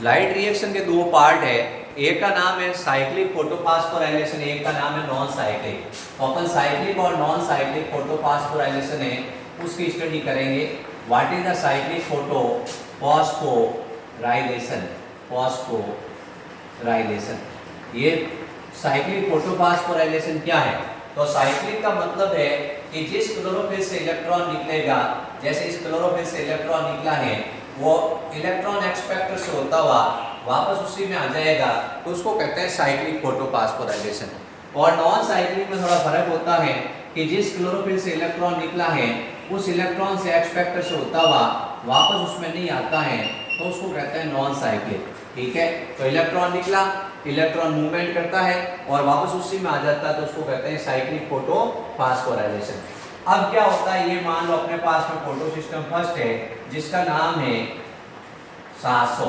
Light reaction के दो part है, एक का नाम है साइक्लिक फोटोफॉस्फोराइलेशन, एक का नाम है नॉन साइक्लिक। तो अपन साइक्लिक और नॉन साइक्लिक फोटोफॉस्फोराइलेशन है उसकी स्टडी करेंगे। What is the cyclic photophosphorylation, phosphorylation, ये साइक्लिक फोटोफॉस्फोराइलेशन क्या है? तो साइक्लिक का मतलब है कि जिस क्लोरोफिल से इलेक्ट्रॉन निकलेगा, जैसे इस क्लोरोफिल से इलेक्ट्रॉन निकला है, वो इलेक्ट्रॉन एक्सपेक्टर से होता हुआ वापस उसी में आ जाएगा, तो उसको कहते हैं साइक्लिक फोटोफॉस्फोराइलेशन। और नॉन साइक्लिक में थोड़ा फर्क होता है कि जिस क्लोरोफिल से इलेक्ट्रॉन निकला है उस इलेक्ट्रॉन से एक्सपेक्टर से होता हुआ वापस उसमें नहीं आता है, तो उसको कहते हैं नॉन साइक्लिक। ठीक है, तो इलेक्ट्रॉन निकला, इलेक्ट्रॉन मूवमेंट करता है और वापस उसी में आ जाता है, तो उसको कहते हैं साइक्लिक फोटोफॉस्फोराइलेशन। अब क्या होता है, ये मान लो अपने पास में फोटो सिस्टम फर्स्ट है जिसका नाम है 700,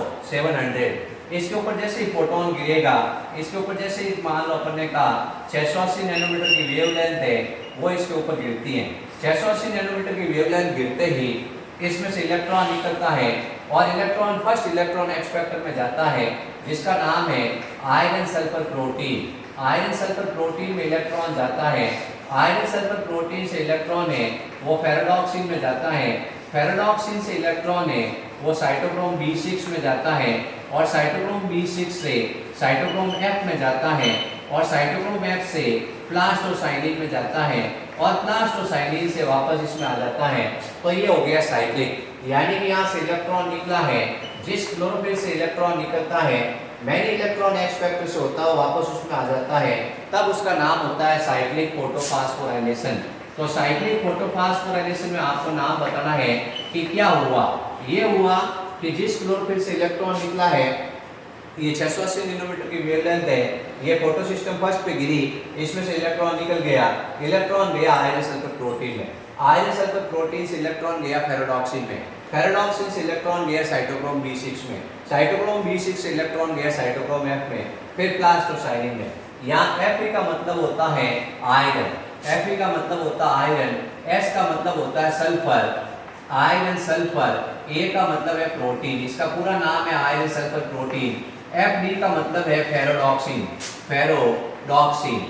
इसके ऊपर जैसे ही फोटोन गिरेगा, इसके ऊपर जैसे ही मान लो अपन ने कहा 680 नैनोमीटर की वेवलेंथ है वो इसके ऊपर गिरती है। 680 नैनोमीटर की वेवलेंथ गिरते ही इसमें से इलेक्ट्रॉन निकलता है और इलेक्ट्रॉन फर्स्ट इलेक्ट्रॉन एक्सपेक्टर में जाता है जिसका नाम है iron sulphur protein. Iron sulphur protein में इलेक्ट्रॉन जाता है, आयरन सल्फर प्रोटीन से इलेक्ट्रॉन है वो फेराडॉक्सिन में जाता है, फेराडॉक्सिन से इलेक्ट्रॉन है वो साइटोक्रोम B6 में जाता है और साइटोक्रोम B6 से साइटोक्रोम F में जाता है और साइटोक्रोम F से प्लास्टोसाइनिन में जाता है और प्लास्टोसाइनिन से वापस इसमें आ जाता है। तो ये हो गया साइक्लिक, यानी कि यहाँ से इलेक्ट्रॉन निकला है, जिस क्लोरोफिल से इलेक्ट्रॉन निकलता है मैनी इलेक्ट्रॉन एक्सपेक्टर से होता है वापस उसमें आ जाता है, तब उसका नाम होता है साइक्लिक फोटोफॉस्फोराइलेशन। तो साइक्लिक फोटोफॉस्फोराइलेशन में आपको नाम बताना है कि क्या हुआ। ये हुआ कि जिस क्लोरोफिल से इलेक्ट्रॉन निकला है, ये 680 नैनोमीटर की वेवलेंथ है, ये फोटो सिस्टम फर्स्ट पे गिरी, इसमें से इलेक्ट्रॉन निकल गया, इलेक्ट्रॉन गया आयरन सल्फर प्रोटीन में, आयरन सल्फर प्रोटीन से इलेक्ट्रॉन गया फेराडॉक्सिन में, फेराडॉक्सिन से इलेक्ट्रॉन गया साइटोक्रोम B6 में, साइटोक्रोम B6 से इलेक्ट्रॉन गया साइटोक्रोम F में, फिर प्लास्टोसाइनिन में। यहाँ Fe का मतलब होता है आयरन, Fe का मतलब होता है आयरन, S का मतलब होता है सल्फर, आयरन सल्फर, A का मतलब है प्रोटीन, इसका पूरा नाम है आयरन सल्फर प्रोटीन, FD का मतलब है फेरोडॉक्सिन, फेरोडॉक्सिन।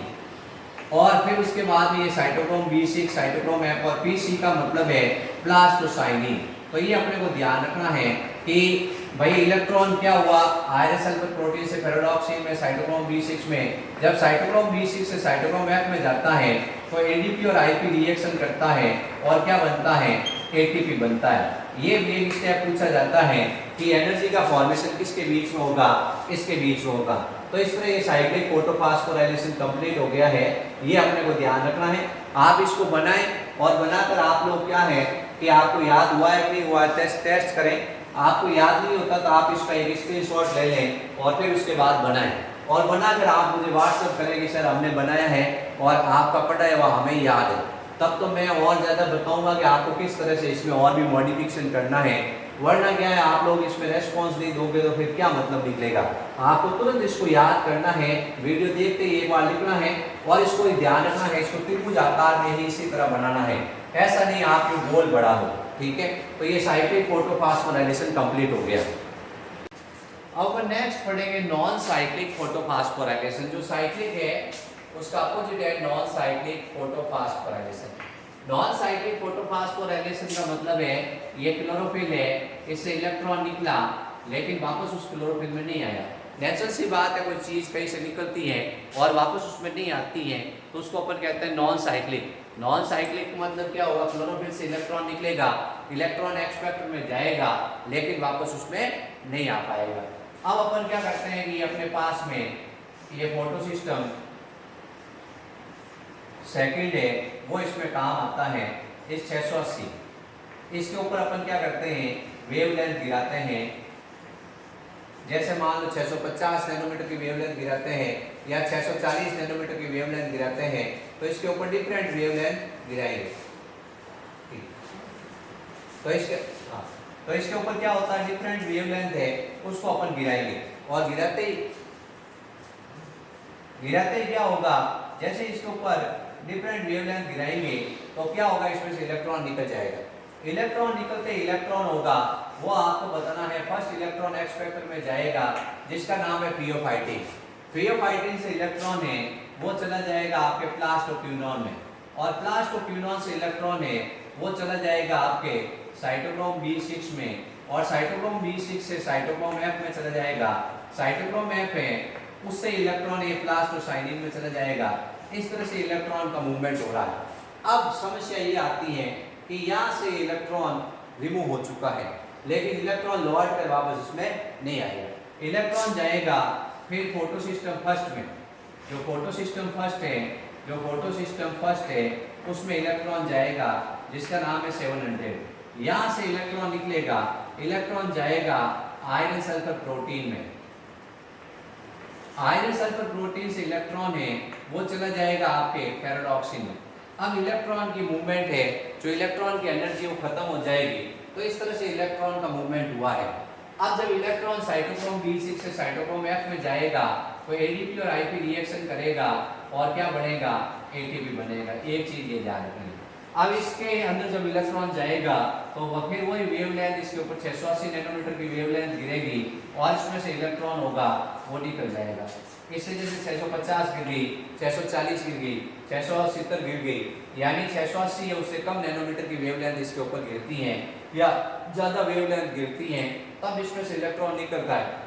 और फिर उसके बाद में ये साइटोक्रोम B6, साइटोक्रोम F और PC का मतलब है प्लास्टोसाइनिन। तो ये अपने को ध्यान रखना है कि भाई इलेक्ट्रॉन क्या हुआ, आयरन सल्फर प्रोटीन से फेरोडॉक्सिन में साइटोक्रोम B6 में, जब साइटोक्रोम B6 से साइटोक्रोम F में जाता है तो ADP और IP रिएक्शन करता है और क्या बनता है, ATP बनता है। ये एक स्टेप पूछा जाता है कि एनर्जी का फॉर्मेशन किसके बीच में होगा, इसके बीच में होगा। तो इस तरह ये साइक्लिक फोटोफॉस्फोराइलेशन कंप्लीट हो गया है, ये अपने को ध्यान रखना है। आप इसको बनाएं और बनाकर आप लोग क्या है कि आपको याद हुआ है कि नहीं हुआ है, टेस्ट करें। आपको याद नहीं होता तो आप इसका एक स्क्रीनशॉट ले लें और फिर उसके बाद बनाएं और बनाकर आप मुझे व्हाट्सएप करें कि सर हमने बनाया है और आपका पढ़ा है वह हमें याद है, तब तो मैं और ज़्यादा बताऊंगा कि आपको किस तरह से इसमें और भी मॉडिफिकेशन करना है। वरना क्या है, आप लोग इसमें रेस्पॉन्स नहीं दोगे तो फिर क्या मतलब निकलेगा। आपको तुरंत इसको याद करना है, वीडियो देखते ही एक बार लिखना है और इसको ध्यान रखना है, इसको त्रिभुज आकार में ही इसी तरह बनाना है, ऐसा नहीं आपके गोल बड़ा हो। ठीक है, तो ये साइक्लिक फोटोफॉस्फोराइलेशन कंप्लीट हो गया। अब नेक्स्ट पढ़ेंगे नॉन साइक्लिक फोटोफॉस्फोराइलेशन। जो साइक्लिक है उसका अपोजिट है non cyclic photophosphorylation. Non cyclic photophosphorylation का मतलब है ये क्लोरोफिल है, इससे इलेक्ट्रॉन निकला लेकिन वापस उस क्लोरोफिल में नहीं आया। नेचुरल सी बात है, कोई चीज़ कहीं से निकलती है और वापस उसमें नहीं आती है तो उसको अपन कहते हैं नॉन साइक्लिक। नॉन साइक्लिक मतलब क्या होगा, क्लोरोफिल से इलेक्ट्रॉन निकलेगा, इलेक्ट्रॉन एक्सपेक्टर में जाएगा लेकिन वापस उसमें नहीं आ पाएगा। अब अपन क्या करते हैं कि अपने पास में ये फोटो सिस्टम सेकंड है वो इसमें काम आता है। इस 680 इसके ऊपर अपन क्या करते हैं, वेवलेंथ गिराते हैं। जैसे मान लो 650 नैनोमीटर की वेवलेंथ गिराते हैं या 640 नैनोमीटर की वेवलेंथ गिराते हैं, तो इसके ऊपर डिफरेंट वेवलेंथ गिराएंगे। तो इसके ऊपर क्या होता है, डिफरेंट वेवलेंथ है उसको अपन गिराएंगे और गिराते ही क्या होगा, जैसे इसके ऊपर डिफरेंट वेवलेंथ गिराएंगे तो क्या होगा, इसमें से इलेक्ट्रॉन निकल जाएगा। इलेक्ट्रॉन निकलते इलेक्ट्रॉन होगा वो आपको बताना है। फर्स्ट इलेक्ट्रॉन एक्सपेक्टर में जाएगा जिसका नाम है फियोफाइटिन। फियोफाइटिन से इलेक्ट्रॉन है वो चला जाएगा आपके प्लास्टोक्विनोन में, और प्लास्टोक्विनोन से इलेक्ट्रॉन है वो चला जाएगा आपके साइटोक्रोम B6 में, और साइटोक्रोम B6 से साइटोक्रोम F में चला जाएगा। साइटोक्रोम F है उससे इलेक्ट्रॉन ये प्लास्टोसाइनिन में चला जाएगा। इस तरह से इलेक्ट्रॉन का मूवमेंट हो रहा है। अब समस्या ये आती है कि यहाँ से इलेक्ट्रॉन रिमूव हो चुका है, लेकिन इलेक्ट्रॉन लौट कर वापस इसमें नहीं आएगा। इलेक्ट्रॉन जाएगा फिर फोटो सिस्टम फर्स्ट में। जो फोटो सिस्टम फर्स्ट है उसमें इलेक्ट्रॉन जाएगा जिसका नाम है 700। यहाँ से इलेक्ट्रॉन निकलेगा, इलेक्ट्रॉन जाएगा आयरन सल्फर प्रोटीन में। आयरन सल्फर प्रोटीन से इलेक्ट्रॉन है वो चला जाएगा आपके पैराडॉक्सिन में। अब इलेक्ट्रॉन की मूवमेंट है, जो इलेक्ट्रॉन की एनर्जी वो खत्म हो जाएगी। तो इस तरह से इलेक्ट्रॉन का मूवमेंट हुआ है। अब जब इलेक्ट्रॉन साइटोक्रोम B6 से साइटोक्रोम F में जाएगा तो ADP और IP रिएक्शन करेगा और क्या बनेगा, ATP बनेगा। एक चीज ये ध्यान रखनी। अब इसके अंदर जब इलेक्ट्रॉन जाएगा तो वह फिर वही वेवलेंथ, इसके ऊपर 680 नैनोमीटर की वेवलेंथ गिरेगी और इसमें से इलेक्ट्रॉन होगा वो निकल जाएगा। इससे जैसे 650 गिर गई, 640 गिर गई, 670 गिर गई, यानी 680 या उससे कम नैनोमीटर की वेवलेंथ इसके ऊपर गिरती हैं या ज़्यादा वेवलेंथ गिरती हैं, तब इसमें से इलेक्ट्रॉन निकलता है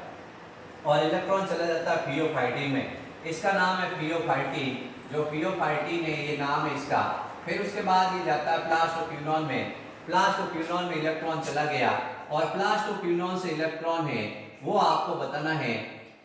और इलेक्ट्रॉन चला जाता है फियोफाइटिन में। इसका नाम है फियोफाइटिन। जो फियोफाइटिन है ये नाम है इसका। फिर उसके बाद ये जाता है प्लास्टोक्विनोन में। प्लास्टोक्विनोन में इलेक्ट्रॉन चला गया और प्लास्टोक्विनोन से इलेक्ट्रॉन है वो आपको बताना है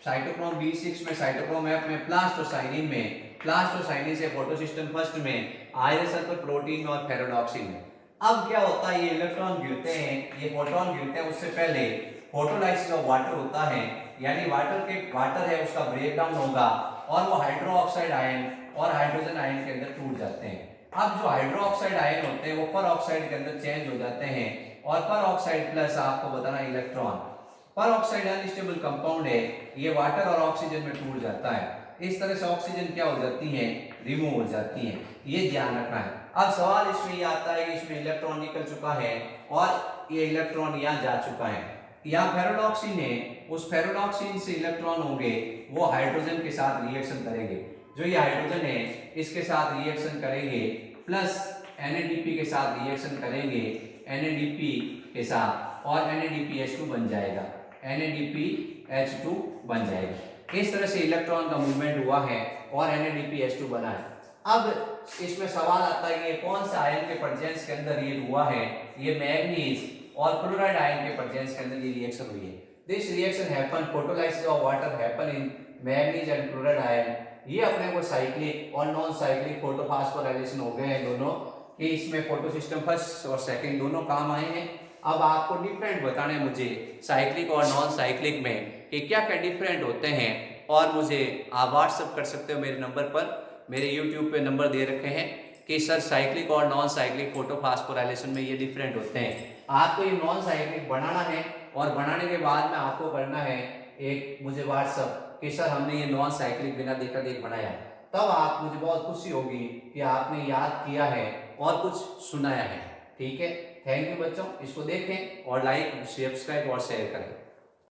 साइटोक्रोम B6 में, साइटोक्रोम F में, प्लास्टोसाइनिन में, प्लास्टोसाइनिन से फोटोसिस्टम फर्स्ट में, आयरन सल्फर प्रोटीन में और फेरोडॉक्सिन में। अब क्या होता है, ये इलेक्ट्रॉन गिरते हैं, ये प्रोटॉन गिरते हैं, उससे पहले फोटोलाइसिस ऑफ वाटर होता है, यानी वाटर है उसका ब्रेकडाउन होगा और वो हाइड्रो ऑक्साइड आयन और हाइड्रोजन आयन के अंदर टूट जाते हैं। अब जो हाइड्रो ऑक्साइड आयन होते हैं वो पर ऑक्साइड के अंदर चेंज हो जाते हैं और पर ऑक्साइड प्लस आपको बताना इलेक्ट्रॉन। पर ऑक्साइड अनस्टेबल कंपाउंड है, ये वाटर और ऑक्सीजन में टूट जाता है। इस तरह से ऑक्सीजन क्या हो जाती है, रिमूव हो जाती है। ये ध्यान रखना है। अब सवाल इसमें ये आता है कि इसमें इलेक्ट्रॉन निकल चुका है और ये इलेक्ट्रॉन यहाँ जा चुका है। यहाँ फेरोडॉक्सिन है, उस फेरोडॉक्सिन से इलेक्ट्रॉन होंगे वो हाइड्रोजन के साथ रिएक्शन करेंगे। जो ये हाइड्रोजन है इसके साथ रिएक्शन करेंगे प्लस NADP के साथ रिएक्शन करेंगे, NADP के साथ, और NADPH2 बन जाएगा, NADPH2 बन जाएगा। इस तरह से इलेक्ट्रॉन का मूवमेंट हुआ है और NADPH2 बना है। अब इसमें सवाल आता है कि ये कौन सा आयन के प्रेजेंस के अंदर ये हुआ है, ये मैग्नीज और क्लोराइड आयन के प्रेजेंस के अंदर ये रिएक्शन हुई है। This reaction happen, photolysis of water happen in manganese and chloride ion. ये अपने को साइक्लिक और नॉन साइक्लिक फोटोफॉस्फोराइलेशन हो गए हैं दोनों, कि इसमें फोटो सिस्टम फर्स्ट और सेकंड दोनों काम आए हैं। अब आपको डिफरेंट बताने मुझे साइक्लिक और नॉन साइक्लिक में कि क्या क्या डिफरेंट होते हैं, और मुझे आप व्हाट्सअप कर सकते हो मेरे नंबर पर। मेरे यूट्यूब पे नंबर दे रखे हैं कि सर साइक्लिक और नॉन साइक्लिक फोटोफॉस्फोराइलेशन में ये डिफरेंट होते हैं। आपको ये नॉन साइक्लिक बनाना है और बनाने के बाद में आपको करना है एक मुझे व्हाट्सअप कि सर हमने ये नॉन साइक्लिक बिना देखा देख बनाया। तब आप मुझे बहुत खुशी होगी कि आपने याद किया है और कुछ सुनाया है। ठीक है, थैंक यू बच्चों। इसको देखें और लाइक, सब्सक्राइब और शेयर करें।